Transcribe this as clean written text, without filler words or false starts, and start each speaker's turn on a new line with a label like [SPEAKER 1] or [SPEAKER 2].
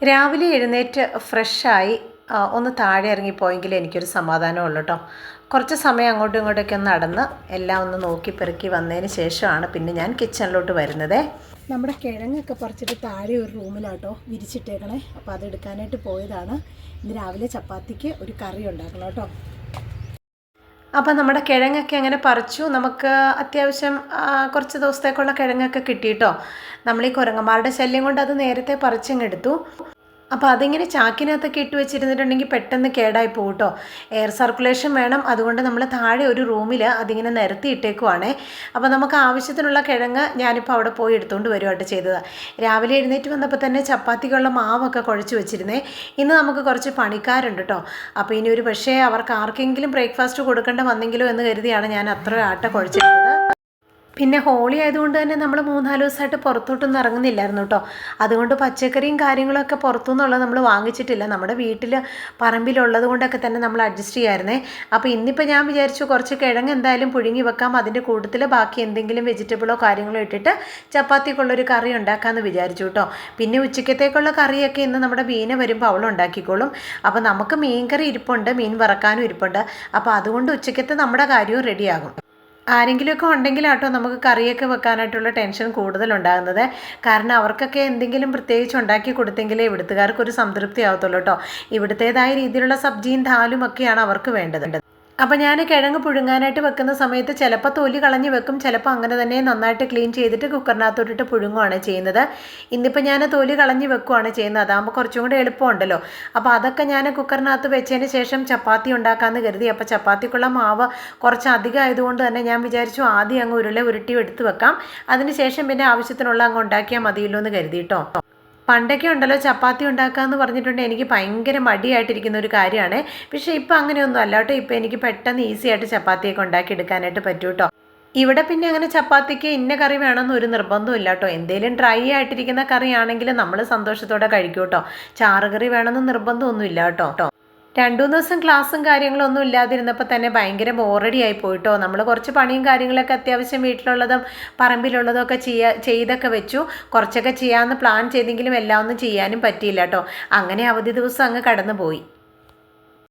[SPEAKER 1] രാവിലെ എഴുന്നേറ്റ് ഫ്രഷായി ഒന്ന് താഴെ ഇറങ്ങിപ്പോയെങ്കിൽ എനിക്കൊരു സമാധാനമുള്ളൂ കേട്ടോ. കുറച്ച് സമയം അങ്ങോട്ടും ഇങ്ങോട്ടൊക്കെ ഒന്ന് നടന്ന് എല്ലാം ഒന്ന് നോക്കി പെറുക്കി വന്നതിന് ശേഷമാണ് പിന്നെ ഞാൻ കിച്ചണിലോട്ട് വരുന്നത്. നമ്മുടെ കിഴങ്ങൊക്കെ പറിച്ചിട്ട് താഴെ ഒരു റൂമിലാട്ടോ വിരിച്ചിട്ടേക്കണേ. അപ്പോൾ അതെടുക്കാനായിട്ട് പോയതാണ്. ഇന്ന് രാവിലെ ചപ്പാത്തിക്ക് ഒരു കറി ഉണ്ടാക്കണം കേട്ടോ. അപ്പോൾ നമ്മുടെ കിഴങ്ങൊക്കെ അങ്ങനെ പറിച്ചു. നമുക്ക് അത്യാവശ്യം കുറച്ച് ദിവസത്തേക്കുള്ള കിഴങ്ങൊക്കെ കിട്ടിയിട്ടോ. നമ്മൾ ഈ കുരങ്ങന്മാരുടെ ശല്യം കൊണ്ട് അത് നേരത്തെ പറിച്ചങ്ങെടുത്തു. അപ്പോൾ അതിങ്ങനെ ചാക്കിനകത്തൊക്കെ ഇട്ട് വെച്ചിരുന്നിട്ടുണ്ടെങ്കിൽ പെട്ടെന്ന് കേടായി പോകും കേട്ടോ. എയർ സർക്കുലേഷൻ വേണം. അതുകൊണ്ട് നമ്മൾ താഴെ ഒരു റൂമിൽ അതിങ്ങനെ നിരത്തി ഇട്ടേക്കുവാണേ. അപ്പോൾ നമുക്ക് ആവശ്യത്തിനുള്ള കിഴങ്ങ് ഞാനിപ്പോൾ അവിടെ പോയി എടുത്തുകൊണ്ട് വരുവായിട്ട് ചെയ്തത്. രാവിലെ എഴുന്നേറ്റ് വന്നപ്പോൾ തന്നെ ചപ്പാത്തിക്കുള്ള മാവൊക്കെ കുഴച്ച് വെച്ചിരുന്നേ. ഇന്ന് നമുക്ക് കുറച്ച് പണിക്കാരുണ്ട് കേട്ടോ. അപ്പോൾ ഇനി ഒരു പക്ഷേ അവർക്ക് ആർക്കെങ്കിലും ബ്രേക്ക്ഫാസ്റ്റ് കൊടുക്കേണ്ട വന്നെങ്കിലോ എന്ന് കരുതിയാണ് ഞാൻ അത്ര ആട്ട കുഴച്ചെടുത്തത്. പിന്നെ ഹോളി ആയതുകൊണ്ട് തന്നെ നമ്മൾ 3-4 ദിവസമായിട്ട് പുറത്തോട്ടൊന്നും ഇറങ്ങുന്നില്ലായിരുന്നു കേട്ടോ. അതുകൊണ്ട് പച്ചക്കറിയും കാര്യങ്ങളൊക്കെ പുറത്തുനിന്നുള്ളത് നമ്മൾ വാങ്ങിച്ചിട്ടില്ല. നമ്മുടെ വീട്ടിൽ പറമ്പിലുള്ളത് കൊണ്ടൊക്കെ തന്നെ നമ്മൾ അഡ്ജസ്റ്റ് ചെയ്യാമായിരുന്നേ. അപ്പോൾ ഇന്നിപ്പോൾ ഞാൻ വിചാരിച്ചു കുറച്ച് കിഴങ്ങ് എന്തായാലും പുഴുങ്ങി വെക്കാം. അതിൻ്റെ കൂട്ടത്തിൽ ബാക്കി എന്തെങ്കിലും വെജിറ്റബിളോ കാര്യങ്ങളോ ഇട്ടിട്ട് ചപ്പാത്തിക്കുള്ളൊരു കറി ഉണ്ടാക്കാമെന്ന് വിചാരിച്ചു കേട്ടോ. പിന്നെ ഉച്ചക്കത്തേക്കുള്ള കറിയൊക്കെ ഇന്ന് നമ്മുടെ ബീന വരുമ്പോൾ അവളുണ്ടാക്കിക്കോളും. അപ്പോൾ നമുക്ക് മീൻ കറി ഇരിപ്പുണ്ട്, മീൻ വറക്കാനും ഇരിപ്പുണ്ട്. അപ്പോൾ അതുകൊണ്ട് ഉച്ചക്കത്തെ നമ്മുടെ കാര്യവും റെഡിയാകും. ആരെങ്കിലുമൊക്കെ ഉണ്ടെങ്കിലാട്ടോ നമുക്ക് കറിയൊക്കെ വെക്കാനായിട്ടുള്ള ടെൻഷൻ കൂടുതലുണ്ടാകുന്നത്. കാരണം അവർക്കൊക്കെ എന്തെങ്കിലും പ്രത്യേകിച്ച് ഉണ്ടാക്കി കൊടുത്തെങ്കിലേ ഇവിടുത്തുകാർക്കൊരു സംതൃപ്തി ആവത്തുള്ളൂ കേട്ടോ. ഇവിടുത്തേതായ രീതിയിലുള്ള സബ്ജിയും ദാലും ഒക്കെയാണ് അവർക്ക് വേണ്ടത്. അപ്പോൾ ഞാൻ കിഴങ്ങ് പുഴുങ്ങാനായിട്ട് വെക്കുന്ന സമയത്ത് ചിലപ്പോൾ തൊലി കളഞ്ഞ് വെക്കും, ചിലപ്പോൾ അങ്ങനെ തന്നെ നന്നായിട്ട് ക്ലീൻ ചെയ്തിട്ട് കുക്കറിനകത്തോട്ടിട്ട് പുഴുങ്ങുകയാണ് ചെയ്യുന്നത്. ഇന്നിപ്പോൾ ഞാൻ തൊലി കളഞ്ഞ് വെക്കുകയാണ് ചെയ്യുന്നത്. അതാകുമ്പോൾ കുറച്ചും കൂടെ എളുപ്പമുണ്ടല്ലോ. അപ്പോൾ അതൊക്കെ ഞാൻ കുക്കറിനകത്ത് വെച്ചതിന് ശേഷം ചപ്പാത്തി ഉണ്ടാക്കാമെന്ന് കരുതി. അപ്പോൾ ചപ്പാത്തിക്കുള്ള മാവ് കുറച്ച് അധികം ആയതുകൊണ്ട് തന്നെ ഞാൻ വിചാരിച്ചു ആദ്യം അങ്ങ് ഉരുട്ടി എടുത്ത് വെക്കാം. അതിന് ശേഷം പിന്നെ ആവശ്യത്തിനുള്ള അങ്ങ് ഉണ്ടാക്കിയാൽ മതിയല്ലോ എന്ന് കരുതി കേട്ടോ. പണ്ടൊക്കെ ഉണ്ടല്ലോ ചപ്പാത്തി ഉണ്ടാക്കുക എന്ന് പറഞ്ഞിട്ടുണ്ടെങ്കിൽ എനിക്ക് ഭയങ്കര മടിയായിട്ടിരിക്കുന്ന ഒരു കാര്യമാണ്. പക്ഷേ ഇപ്പോൾ അങ്ങനെയൊന്നും അല്ല കേട്ടോ. ഇപ്പോൾ എനിക്ക് പെട്ടെന്ന് ഈസി ആയിട്ട് ചപ്പാത്തിയൊക്കെ ഉണ്ടാക്കിയെടുക്കാനായിട്ട് പറ്റും കേട്ടോ. ഇവിടെ പിന്നെ അങ്ങനെ ചപ്പാത്തിക്ക് ഇന്ന കറി വേണമെന്ന് ഒരു നിർബന്ധവും ഇല്ല കേട്ടോ. എന്തെങ്കിലും ഡ്രൈ ആയിട്ടിരിക്കുന്ന കറിയാണെങ്കിൽ നമ്മൾ സന്തോഷത്തോടെ കഴിക്കും കേട്ടോ. ചാറുകറി വേണമെന്ന് നിർബന്ധമൊന്നും ഇല്ല കേട്ടോ. 2-3 ദിവസം ക്ലാസ്സും കാര്യങ്ങളൊന്നും ഇല്ലാതിരുന്നപ്പോൾ തന്നെ ഭയങ്കര ബോറടി ആയി പോയിട്ടോ. നമ്മൾ കുറച്ച് പണിയും കാര്യങ്ങളൊക്കെ അത്യാവശ്യം വീട്ടിലുള്ളതും പറമ്പിലുള്ളതും ഒക്കെ ചെയ്തൊക്കെ വെച്ചു. കുറച്ചൊക്കെ ചെയ്യാമെന്ന് പ്ലാൻ ചെയ്തെങ്കിലും എല്ലാം ഒന്നും ചെയ്യാനും പറ്റിയില്ല കേട്ടോ. അങ്ങനെ അവധി ദിവസം അങ്ങ് കടന്നു പോയി.